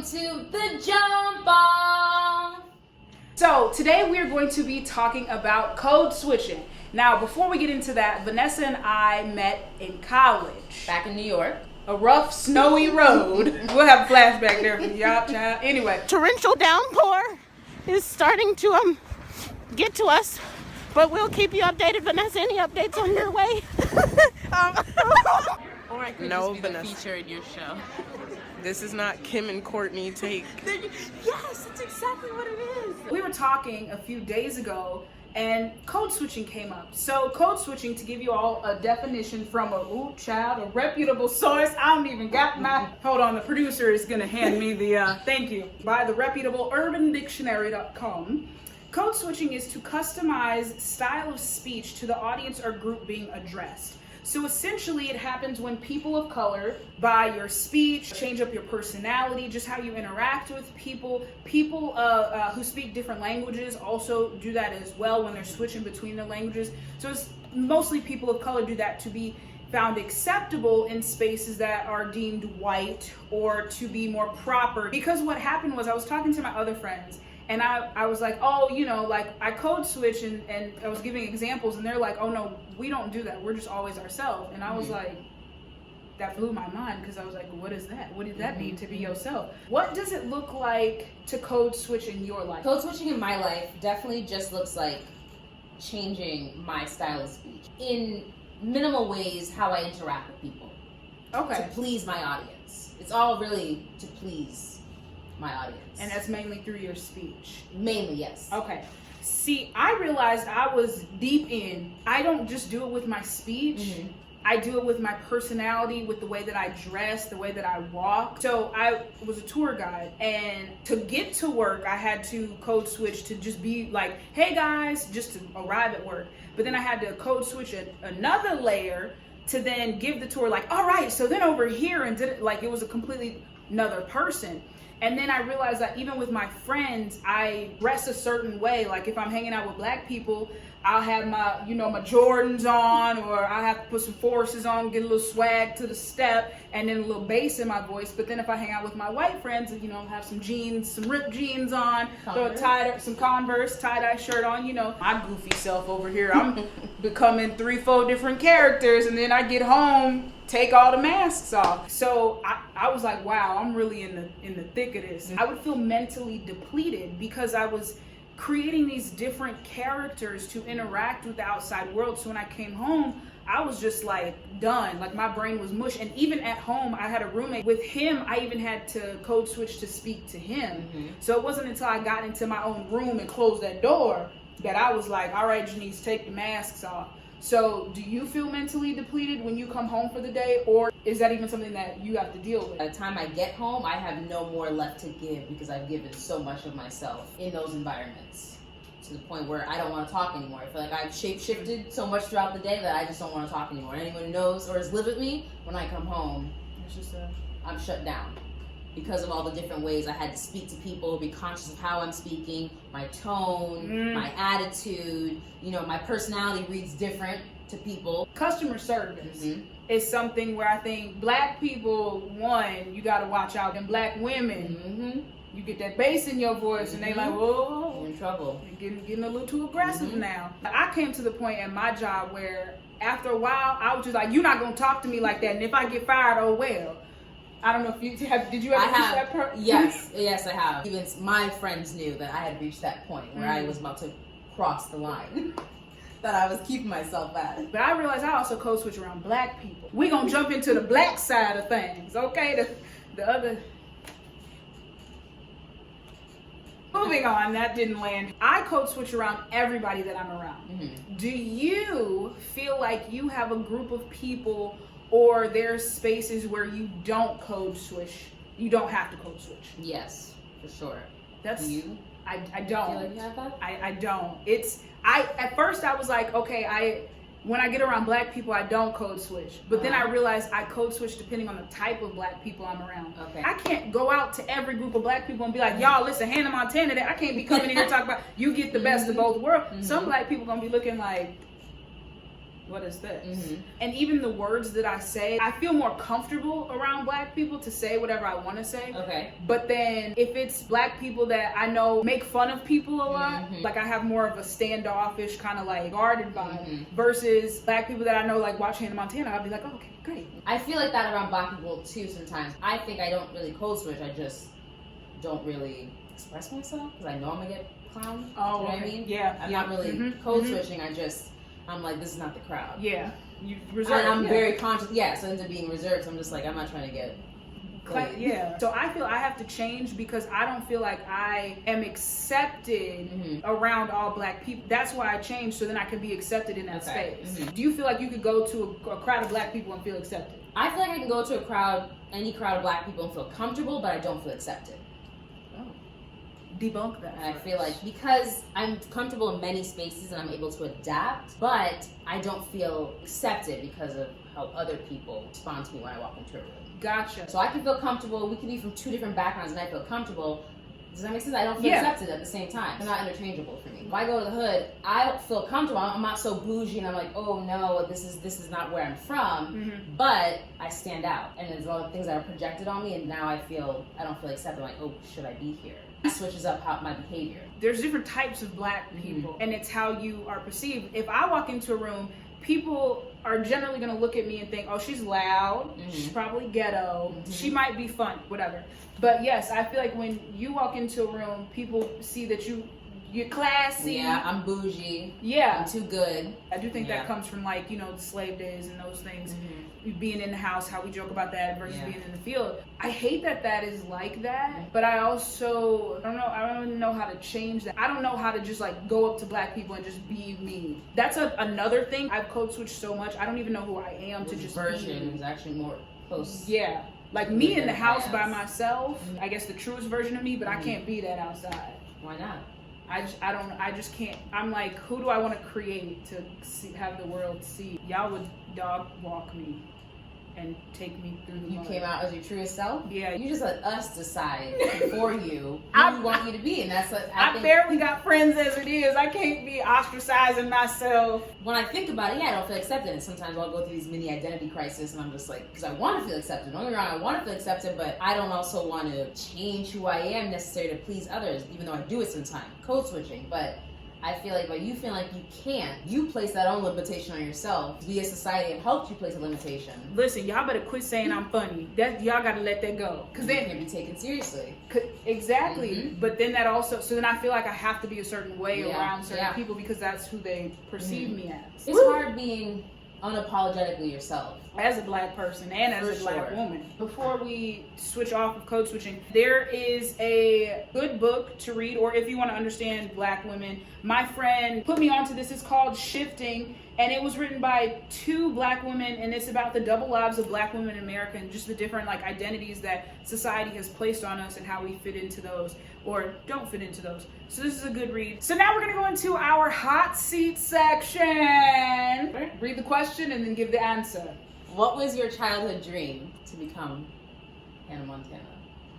to the Jump Off. So today we are going to be talking about code switching. Now, before we get into that, Vanessa and I met in college. Back in New York. A rough, snowy road. We'll have a flashback there for y'all, child. Anyway. Torrential downpour is starting to get to us, but we'll keep you updated. Vanessa, any updates on your way? Or I could No, just be the Vanessa. feature in your show. This is not Kim and Courtney take. Yes, that's exactly what it is. We were talking a few days ago and code switching came up. So code switching, to give you all a definition from a reputable source. I don't even got my, hold on, the producer is gonna hand me the, thank you. By the reputable urbandictionary.com. Code switching is to customize style of speech to the audience or group being addressed. So essentially it happens when people of color, by your speech, change up your personality, just how you interact with people. People who speak different languages also do that as well when they're switching between the languages. So it's mostly people of color do that to be found acceptable in spaces that are deemed white or to be more proper. Because what happened was I was talking to my other friends and I was like, oh, you know, like I code switch and I was giving examples and they're like, oh no, we don't do that. We're just always ourselves. And I was like, that blew my mind because I was like, what is that? What does that mean to be yourself? What does it look like to code switch in your life? Code switching in my life definitely just looks like changing my style of speech. In minimal ways, how I interact with people. Okay. To please my audience. It's all really to please my audience. And that's mainly through your speech. Mainly, yes. Okay. See, I realized I was deep in. I don't just do it with my speech. Mm-hmm. I do it with my personality, with the way that I dress, the way that I walk. So I was a tour guide, and to get to work, I had to code switch to just be like, hey guys, just to arrive at work. But then I had to code switch another layer to then give the tour like, all right, so then over here, and did it like it was a completely another person. And then I realized that even with my friends, I dress a certain way. Like if I'm hanging out with black people, I'll have my, you know, my Jordans on, or I have to put some forces on, get a little swag to the step, and then a little bass in my voice. But then if I hang out with my white friends, you know, have some jeans, some ripped jeans on, throw some Converse, tie-dye shirt on, you know. My goofy self over here, I'm becoming 3-4 different characters, and then I get home, take all the masks off. So I was like, wow, I'm really in the thick of this. I would feel mentally depleted because I was creating these different characters to interact with the outside world. So when I came home, I was just like done. Like my brain was mush. And even at home, I had a roommate. With him, I even had to code switch to speak to him. Mm-hmm. So it wasn't until I got into my own room and closed that door that I was like, all right, Janice, take the masks off. So do you feel mentally depleted when you come home for the day, or is that even something that you have to deal with? By the time I get home, I have no more left to give because I've given so much of myself in those environments to the point where I don't want to talk anymore. I feel like I've shape-shifted so much throughout the day that I just don't want to talk anymore. Anyone who knows or has lived with me, when I come home, It's just I'm shut down because of all the different ways I had to speak to people, be conscious of how I'm speaking, my tone, my attitude. You know, my personality reads different to people. Customer service is something where I think black people, one, you got to watch out. And black women, you get that bass in your voice and they like, whoa, You're in trouble. you're getting a little too aggressive now. I came to the point at my job where after a while, I was just like, you're not going to talk to me like that. And if I get fired, oh well. I don't know if you have, did you ever reach that point? Yes, I have. Even my friends knew that I had reached that point where I was about to cross the line that I was keeping myself at. But I realized I also code switch around black people. We're going to jump into the black side of things, okay? The other... Moving on, that didn't land. I code switch around everybody that I'm around. Do you feel like you have a group of people or there's spaces where you don't code switch? You don't have to code switch. Yes, for sure. That's Do you? I don't. Feel like you have that? I don't. At first I was like, okay, when I get around black people, I don't code switch. But then I realized I code switch depending on the type of black people I'm around. Okay. I can't go out to every group of black people and be like, y'all, listen, Hannah Montana, I can't be coming in here talking about you get the best of both worlds. Some black people gonna be looking like, what is this? Mhm. And even the words that I say, I feel more comfortable around black people to say whatever I want to say. Okay. But then if it's black people that I know make fun of people a lot, Mhm. like I have more of a standoffish kind of like guarded vibe, Mhm. versus black people that I know like watch Hannah Montana, I'll be like, oh, okay, great. I feel like that around black people too sometimes. I think I don't really code switch. I just don't really express myself because I know I'm gonna get clowned. Oh, you know what I okay. mean? Yeah. I'm yeah. not really Mhm, code mhm. switching. I'm like, this is not the crowd. Yeah. You And reserve. I'm yeah. very conscious. Yeah, so it ends up being reserved. So I'm just like, I'm not trying to get. Yeah. So I feel I have to change because I don't feel like I am accepted Mhm. around all black people. That's why I changed, so then I can be accepted in that Okay. space. Mhm. Do you feel like you could go to a crowd of black people and feel accepted? I feel like I can go to a crowd, any crowd of black people, and feel comfortable, but I don't feel accepted. Debunk that. And I first. feel like because I'm comfortable in many spaces and I'm able to adapt, but I don't feel accepted because of how other people respond to me when I walk into a room. Gotcha. So I can feel comfortable. We can be from two different backgrounds and I feel comfortable. Does that make sense? I don't feel Yeah. accepted at the same time. They're not interchangeable for me. If I go to the hood, I don't feel comfortable. I'm not so bougie and I'm like, oh no, this is not where I'm from. Mhm. But I stand out. And there's a lot of things that are projected on me and now I don't feel accepted. I'm like, oh, should I be here? It switches up my behavior. There's different types of black people, and it's how you are perceived. If I walk into a room, people are generally going to look at me and think, oh, she's loud, she's probably ghetto, she might be fun, whatever. But yes, I feel like when you walk into a room, people see that you're classy. Yeah, I'm bougie. Yeah. I'm too good. I do think Yeah. that comes from like, the slave days and those things. Being in the house, how we joke about that versus being in the field. I hate that is like that, but I also, I don't even know how to change that. I don't know how to just like go up to black people and just be me. That's another thing. I've code switched so much, I don't even know who I am to just version be. is actually more close. Yeah. Like me in the house by Yes. myself, I guess the truest version of me, but I can't be that outside. Why not? I just can't. I'm like, who do I want to create to have the world see? Y'all would dog walk me and take me through the You mud. came out as your truest self? Yeah. You just let us decide for you who I- we want you to be. And that's what I think barely got friends as it is. I can't be ostracizing myself. when I think about it, I don't feel accepted. And sometimes I'll go through these mini identity crises and I'm just like, because I want to feel accepted. Don't get me wrong, I want to feel accepted, but I don't also want to change who I am necessarily to please others, even though I do it sometimes. Code switching. But I feel like by you feeling like you can't, you place that own limitation on yourself. We as society have helped you place a limitation. Listen, y'all better quit saying I'm funny. Y'all gotta let that go. Cause You then, can't be taken seriously. exactly. Mhm. But then that also, so then I feel like I have to be a certain way Yeah, around certain yeah. people because that's who they perceive me as. It's hard being unapologetically yourself. As a black person and as For a black sure. woman. Before we switch off of code switching, there is a good book to read, or if you want to understand black women, my friend put me onto this. It's called Shifting, and it was written by two black women, and it's about the double lives of black women in America and just the different like identities that society has placed on us and how we fit into those or don't fit into those. So this is a good read. So now we're gonna go into our hot seat section. Read the question and then give the answer. What was your childhood dream to become Hannah Montana?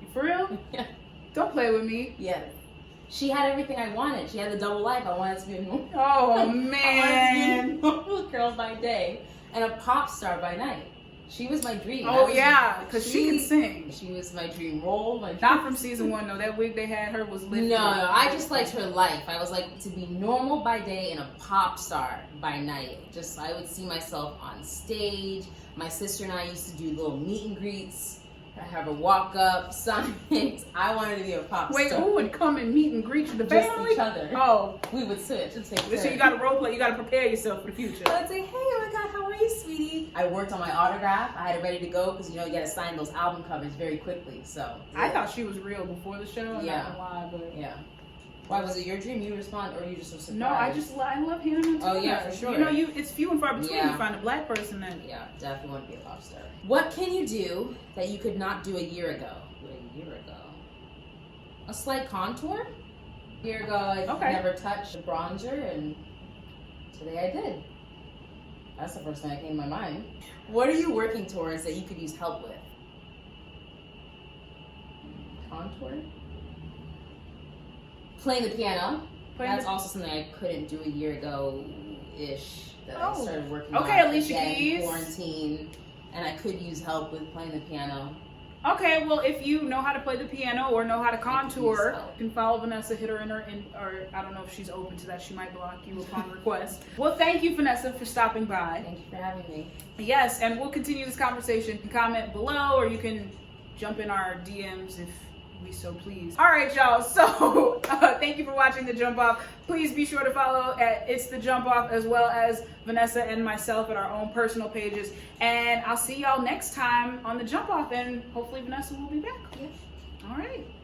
You for real? Yeah. Don't play with me. Yeah. She had everything I wanted. She had the double life. I wanted to be a normal, Oh I wanted to be a man. normal girl by day and a pop star by night. She was my dream. Oh yeah, because she can sing. She was my dream role. Not from season 1 though. That wig they had her was lifted. No, I just liked her life. I was like to be normal by day and a pop star by night. Just I would see myself on stage. My sister and I used to do little meet and greets. Have her walk up, signs. I wanted to be a pop Wait, star. who would come and meet and greet you? The Just family? each other. Oh, We would switch and take so you turns. got to role play. You got to prepare yourself for the future. I would say, hey, oh my God, how are you, sweetie? I worked on my autograph. I had it ready to go because you got to sign those album covers very quickly. So I thought she was real before the show. I'm Yeah. not gonna lie, but yeah. Why was it your dream? You respond, or you just were surprised? no, I love Hannah Montana. Oh, yeah, for sure. It's few and far between Yeah. to find a black person that. Yeah, definitely want to be a pop star. What can you do that you could not do a year ago? A slight contour. A year ago, I Okay. never touched a bronzer, and today I did. That's the first thing that came to my mind. What are you working towards that you could use help with? Contour. Playing the piano. playing That's also something I couldn't do a year ago-ish. That I Oh. started working Okay, on Alicia again, Keys. quarantine, and I could use help with playing the piano. Okay, well, if you know how to play the piano or know how to contour, so. you can follow Vanessa, hit her in or I don't know if she's open to that. She might block you upon request. Well, thank you, Vanessa, for stopping by. Thank you for having me. Yes, and we'll continue this conversation. You can comment below or you can jump in our DMs if we so please. All right, y'all. So thank you for watching The Jump Off. Please be sure to follow at It's The Jump Off as well as Vanessa and myself at our own personal pages. And I'll see y'all next time on The Jump Off, and hopefully Vanessa will be back. Yes. All right.